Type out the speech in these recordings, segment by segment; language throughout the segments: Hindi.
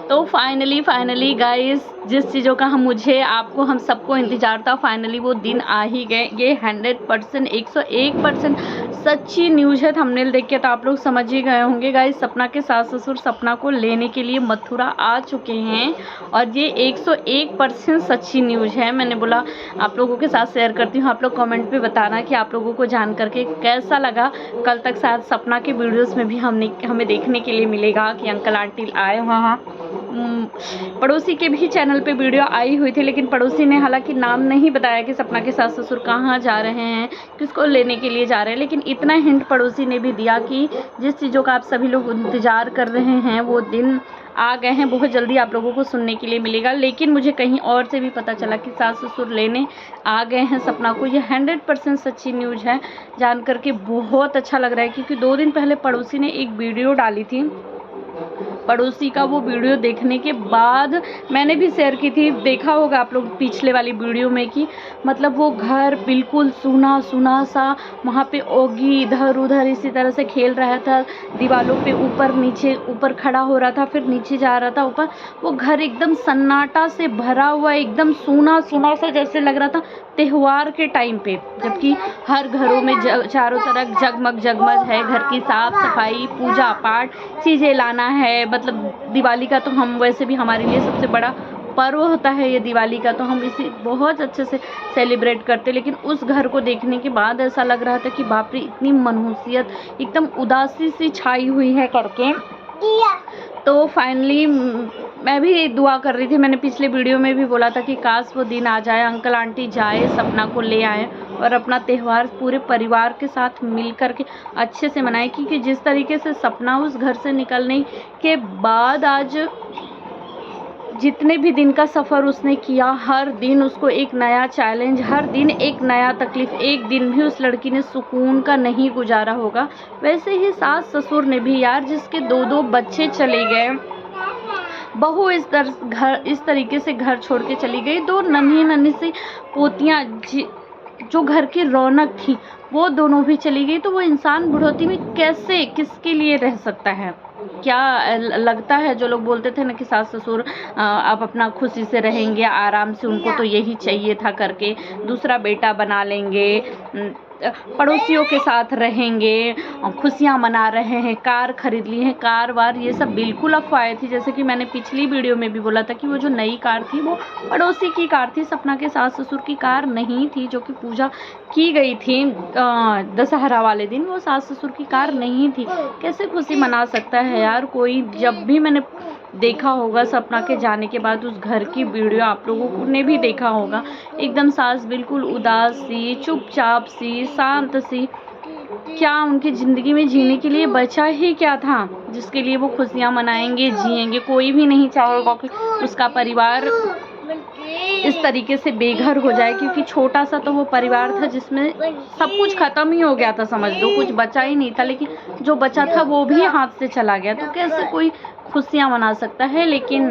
तो फाइनली गाइस, जिस चीज़ों का आपको हम सबको इंतज़ार था, फाइनली वो दिन आ ही गए। ये 100% 101% सच्ची न्यूज़ है। थंबनेल देख के तो आप लोग समझ ही गए होंगे गाइस। सपना के सास ससुर सपना को लेने के लिए मथुरा आ चुके हैं और ये 101% सच्ची न्यूज़ है। मैंने बोला आप लोगों के साथ शेयर करती हूँ। आप लोग कमेंट पे बताना कि आप लोगों को जान करके कैसा लगा। कल तक शायद सपना के वीडियोस में भी हमें देखने के लिए मिलेगा कि अंकल आंटी आए वहाँ। पड़ोसी के भी चैनल पे वीडियो आई हुई थी, लेकिन पड़ोसी ने हालांकि नाम नहीं बताया कि सपना के सास ससुर कहाँ जा रहे हैं, किसको लेने के लिए जा रहे हैं, लेकिन इतना हिंट पड़ोसी ने भी दिया कि जिस चीज़ों का आप सभी लोग इंतज़ार कर रहे हैं वो दिन आ गए हैं। बहुत जल्दी आप लोगों को सुनने के लिए मिलेगा। लेकिन मुझे कहीं और से भी पता चला कि सास ससुर लेने आ गए हैं सपना को। ये 100% सच्ची न्यूज़ है। जान करके बहुत अच्छा लग रहा है, क्योंकि 2 दिन पहले पड़ोसी ने एक वीडियो डाली थी। पड़ोसी का वो वीडियो देखने के बाद मैंने भी शेयर की थी, देखा होगा आप लोग पिछले वाली वीडियो में, कि मतलब वो घर बिल्कुल सूना सूना सा, वहाँ पे ओगी इधर उधर इसी तरह से खेल रहा था, दीवारों पे ऊपर नीचे, ऊपर खड़ा हो रहा था फिर नीचे जा रहा था ऊपर। वो घर एकदम सन्नाटा से भरा हुआ, एकदम सूना सूना सा, जैसे लग रहा था त्योहार के टाइम पे, जबकि हर घरों में चारों तरफ जगमग जगमग है। घर की साफ सफाई, पूजा पाठ, चीज़ें लाना है। मतलब दिवाली का तो हम वैसे भी, हमारे लिए सबसे बड़ा पर्व होता है ये दिवाली का, तो हम इसे बहुत अच्छे से सेलिब्रेट करते। लेकिन उस घर को देखने के बाद ऐसा लग रहा था कि बाप रे, इतनी मनहूसियत, एकदम उदासी सी छाई हुई है करके। तो फाइनली मैं भी दुआ कर रही थी। मैंने पिछले वीडियो में भी बोला था कि काश वो दिन आ जाए, अंकल आंटी जाए, सपना को ले आए और अपना त्यौहार पूरे परिवार के साथ मिल कर के अच्छे से मनाए। क्योंकि जिस तरीके से सपना उस घर से निकलने के बाद आज जितने भी दिन का सफ़र उसने किया, हर दिन उसको एक नया चैलेंज, हर दिन एक नया तकलीफ़, एक दिन भी उस लड़की ने सुकून का नहीं गुजारा होगा। वैसे ही सास ससुर ने भी यार, जिसके 2-2 बच्चे चले गए, बहू इस तरीके से घर छोड़ के चली गई, 2 नन्ही सी पोतियाँ जो घर की रौनक थी, वो दोनों भी चली गई। तो वो इंसान बुढ़ौती में कैसे, किसके लिए रह सकता है? क्या लगता है, जो लोग बोलते थे ना कि सास ससुर आप अपना खुशी से रहेंगे, आराम से, उनको तो यही चाहिए था करके, दूसरा बेटा बना लेंगे, पड़ोसियों के साथ रहेंगे, खुशियाँ मना रहे हैं, कार खरीद ली है, कार वार, ये सब बिल्कुल अफवाहें थी। जैसे कि मैंने पिछली वीडियो में भी बोला था कि वो जो नई कार थी वो पड़ोसी की कार थी, सपना के सास ससुर की कार नहीं थी, जो कि पूजा की गई थी दशहरा वाले दिन। वो सास ससुर की कार नहीं थी। कैसे खुशी मना सकता है यार कोई? जब भी मैंने देखा होगा सपना के जाने के बाद उस घर की वीडियो, आप लोगों ने भी देखा होगा, एकदम सास बिल्कुल उदास सी, चुपचाप सी, शांत सी। क्या उनकी ज़िंदगी में जीने के लिए बचा ही क्या था जिसके लिए वो खुशियाँ मनाएंगे, जिएंगे? कोई भी नहीं चाहेगा कि उसका परिवार इस तरीके से बेघर हो जाए, क्योंकि छोटा सा तो वो परिवार था जिसमें सब कुछ ख़त्म ही हो गया था, समझ लो कुछ बचा ही नहीं था। लेकिन जो बचा था वो भी हाथ से चला गया, तो कैसे कोई खुशियाँ मना सकता है? लेकिन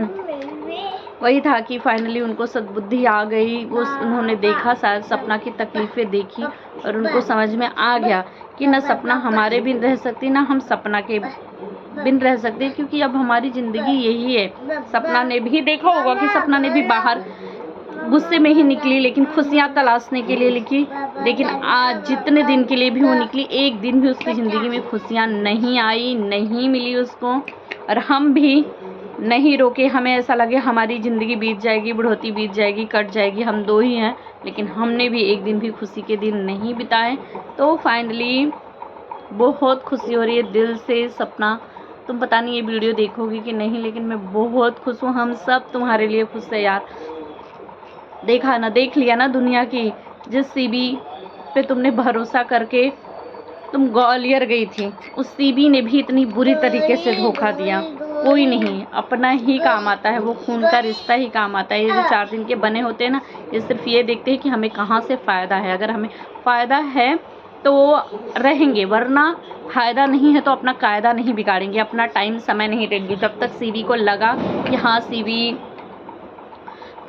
वही था कि फाइनली उनको सद्बुद्धि आ गई। उन्होंने देखा, शायद सपना की तकलीफ़ें देखी और उनको समझ में आ गया कि ना सपना हमारे बिन रह सकती, ना हम सपना के बिन रह सकते, क्योंकि अब हमारी ज़िंदगी यही है। सपना ने भी देखा होगा कि सपना ने भी बाहर गुस्से में ही निकली, लेकिन खुशियाँ तलाशने के लिए निकली। लेकिन आज जितने दिन के लिए भी वो निकली, एक दिन भी उसकी ज़िंदगी में खुशियाँ नहीं आई, नहीं मिली उसको। और हम भी नहीं रोके, हमें ऐसा लगे हमारी ज़िंदगी बीत जाएगी, बुढ़ौती बीत जाएगी, कट जाएगी, हम 2 ही हैं, लेकिन हमने भी एक दिन भी खुशी के दिन नहीं बिताए। तो फाइनली बहुत खुशी हो रही है दिल से। सपना, तुम पता नहीं ये वीडियो देखोगी कि नहीं, लेकिन मैं बहुत खुश हूँ। हम सब तुम्हारे लिए खुश है यार। देखा ना, देख लिया ना दुनिया की, जिस सीबी पे तुमने भरोसा करके तुम ग्वालियर गई थी, उस सीबी ने भी इतनी बुरी तरीके से धोखा दिया। कोई नहीं, अपना ही काम आता है, वो खून का रिश्ता ही काम आता है। ये जो 4 दिन के बने होते हैं ना, ये सिर्फ ये देखते हैं कि हमें कहाँ से फ़ायदा है। अगर हमें फ़ायदा है तो रहेंगे, वरना फ़ायदा नहीं है तो अपना कायदा नहीं बिगाड़ेंगे, अपना टाइम समय नहीं देंगे। जब तक सीबी को लगा कि हाँ सीबी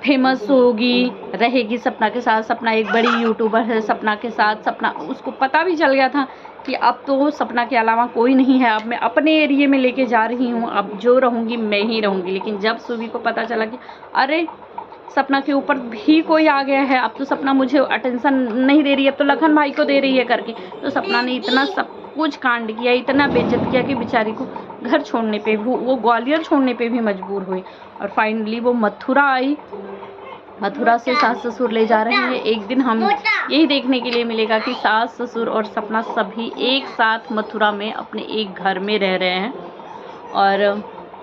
फेमस होगी, रहेगी सपना के साथ। सपना एक बड़ी यूट्यूबर है, सपना के साथ सपना उसको पता भी चल गया था कि अब तो सपना के अलावा कोई नहीं है, अब मैं अपने एरिए में लेके जा रही हूँ, अब जो रहूँगी मैं ही रहूँगी। लेकिन जब सुबी को पता चला कि अरे सपना के ऊपर भी कोई आ गया है, अब तो सपना मुझे अटेंशन नहीं दे रही है, अब तो लखन भाई को दे रही है करके, तो सपना ने इतना सब कुछ कांड किया, इतना बेइज्जत किया कि बेचारी को घर छोड़ने पे वो ग्वालियर छोड़ने पे भी मजबूर हुई। और फाइनली वो मथुरा आई, मथुरा से सास ससुर ले जा रहे हैं। एक दिन हम यही देखने के लिए मिलेगा कि सास ससुर और सपना सभी एक साथ मथुरा में अपने एक घर में रह रहे हैं। और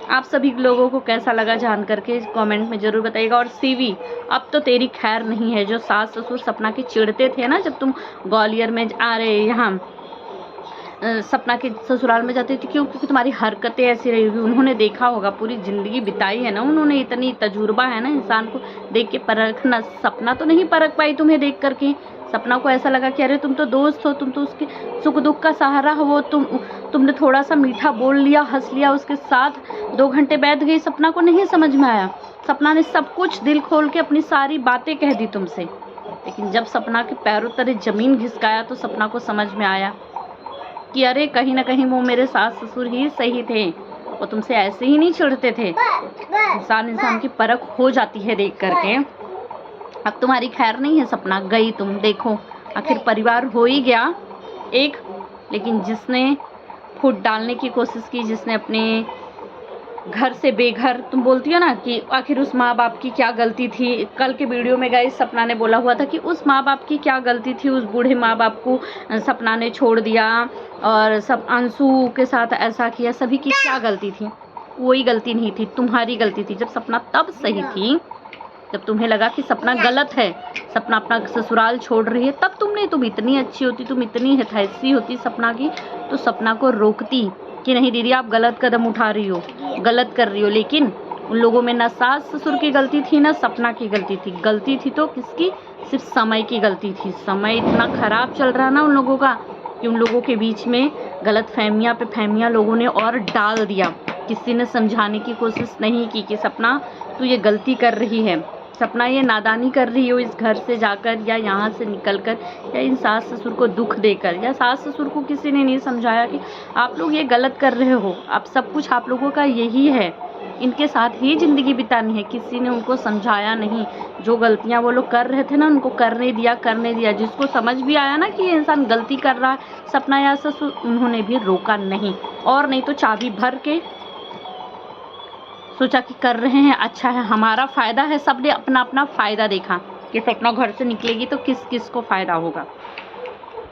आप सभी लोगों को कैसा लगा जान करके कमेंट में ज़रूर बताइएगा। और सीवी, अब तो तेरी खैर नहीं है। जो सास ससुर सपना के चिढ़ते थे ना, जब तुम ग्वालियर में आ रहे यहाँ सपना के ससुराल में जाती थी, क्यों? क्योंकि तुम्हारी हरकतें ऐसी रही होगी। उन्होंने देखा होगा, पूरी ज़िंदगी बिताई है ना उन्होंने, इतनी तजुर्बा है ना इंसान को देख के परखना। सपना तो नहीं परख पाई तुम्हें देख करके। सपना को ऐसा लगा कि अरे तुम तो दोस्त हो, तुम तो उसके सुख दुख का सहारा हो, तुमने थोड़ा सा मीठा बोल लिया, हंस लिया, उसके साथ 2 घंटे बैठ गई। सपना को नहीं समझ में आया। सपना ने सब कुछ दिल खोल के अपनी सारी बातें कह दी तुमसे। लेकिन जब सपना के पैरों तले ज़मीन घिसकाया तो सपना को समझ में आया कि अरे कहीं ना कहीं वो मेरे सास ससुर ही सही थे, वो तुमसे ऐसे ही नहीं चिढ़ते थे। इंसान की परख हो जाती है देख करके। अब तुम्हारी खैर नहीं है सपना, गई तुम। देखो आखिर परिवार हो ही गया एक, लेकिन जिसने फूट डालने की कोशिश की, जिसने अपने घर से बेघर, तुम बोलती हो ना कि आखिर उस माँ बाप की क्या गलती थी। कल के वीडियो में गाइस सपना ने बोला हुआ था कि उस माँ बाप की क्या गलती थी, उस बूढ़े माँ बाप को सपना ने छोड़ दिया और सब अंशु के साथ ऐसा किया, सभी की क्या गलती थी? कोई गलती नहीं थी, तुम्हारी गलती थी। जब सपना तब सही थी, जब तुम्हें लगा कि सपना गलत है, सपना अपना ससुराल छोड़ रही है, तब तुम इतनी अच्छी होती, तुम इतनी हितैषी होती सपना की, तो सपना को रोकती कि नहीं दीदी आप गलत कदम उठा रही हो, गलत कर रही हो। लेकिन उन लोगों में ना सास ससुर की गलती थी ना सपना की गलती थी। गलती थी तो किसकी? सिर्फ समय की गलती थी। समय इतना ख़राब चल रहा ना उन लोगों का कि उन लोगों के बीच में गलत फहमियाँ पे फहमियाँ लोगों ने और डाल दिया। किसी ने समझाने की कोशिश नहीं की कि सपना तू ये गलती कर रही है, सपना ये नादानी कर रही हो इस घर से जाकर या यहाँ से निकलकर, या इन सास ससुर को दुख देकर, या सास ससुर को किसी ने नहीं समझाया कि आप लोग ये गलत कर रहे हो। अब सब कुछ आप लोगों का यही है, इनके साथ ही ज़िंदगी बितानी है। किसी ने उनको समझाया नहीं। जो गलतियाँ वो लोग कर रहे थे ना, उनको करने दिया। जिसको समझ भी आया ना कि ये इंसान गलती कर रहा है, सपना या ससुर, उन्होंने भी रोका नहीं। और नहीं तो चाबी भर के सोचा कि कर रहे हैं, अच्छा है, हमारा फ़ायदा है। सबने अपना अपना फ़ायदा देखा कि सपना घर से निकलेगी तो किस किस को फ़ायदा होगा।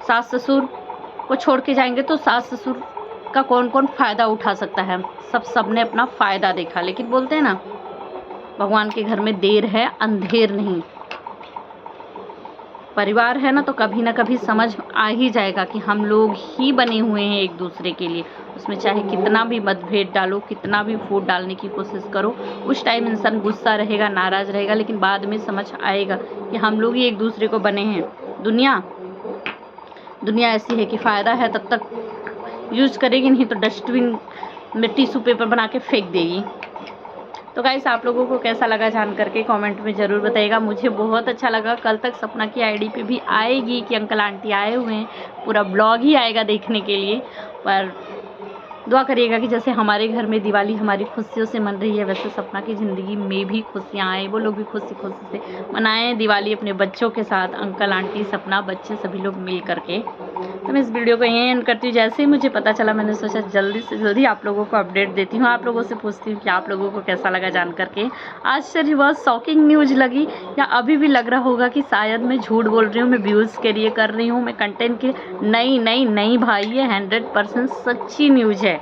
सास ससुर को छोड़ के जाएंगे तो सास ससुर का कौन कौन फ़ायदा उठा सकता है? सबने अपना फ़ायदा देखा। लेकिन बोलते हैं ना, भगवान के घर में देर है अंधेर नहीं। परिवार है ना, तो कभी ना कभी समझ आ ही जाएगा कि हम लोग ही बने हुए हैं एक दूसरे के लिए। उसमें चाहे कितना भी मतभेद डालो, कितना भी फूट डालने की कोशिश करो, उस टाइम इंसान गुस्सा रहेगा, नाराज़ रहेगा, लेकिन बाद में समझ आएगा कि हम लोग ही एक दूसरे को बने हैं। दुनिया ऐसी है कि फ़ायदा है तब तक यूज़ करेगी, नहीं तो डस्टबिन में टिश्यू पेपर बना के फेंक देगी। तो गाइस आप लोगों को कैसा लगा जान करके कमेंट में ज़रूर बताइएगा। मुझे बहुत अच्छा लगा। कल तक सपना की आईडी पे भी आएगी कि अंकल आंटी आए हुए हैं, पूरा ब्लॉग ही आएगा देखने के लिए। पर दुआ करिएगा कि जैसे हमारे घर में दिवाली हमारी खुशियों से मन रही है, वैसे सपना की ज़िंदगी में भी खुशियाँ आए, वो लोग भी खुशी खुशी से मनाएं दिवाली अपने बच्चों के साथ, अंकल आंटी सपना बच्चे सभी लोग मिल करके। तो मैं इस वीडियो को यहीं एंड करती हूँ। जैसे ही मुझे पता चला मैंने सोचा जल्दी से जल्दी आप लोगों को अपडेट देती हूँ, आप लोगों से पूछती हूँ कि आप लोगों को कैसा लगा जान करके। आज से रिवर्स शॉकिंग न्यूज़ लगी या अभी भी लग रहा होगा कि शायद मैं झूठ बोल रही हूँ, मैं व्यूज़ के लिए कर रही हूँ, मैं कंटेंट के लिए। नहीं भाई, ये 100% सच्ची न्यूज़ है।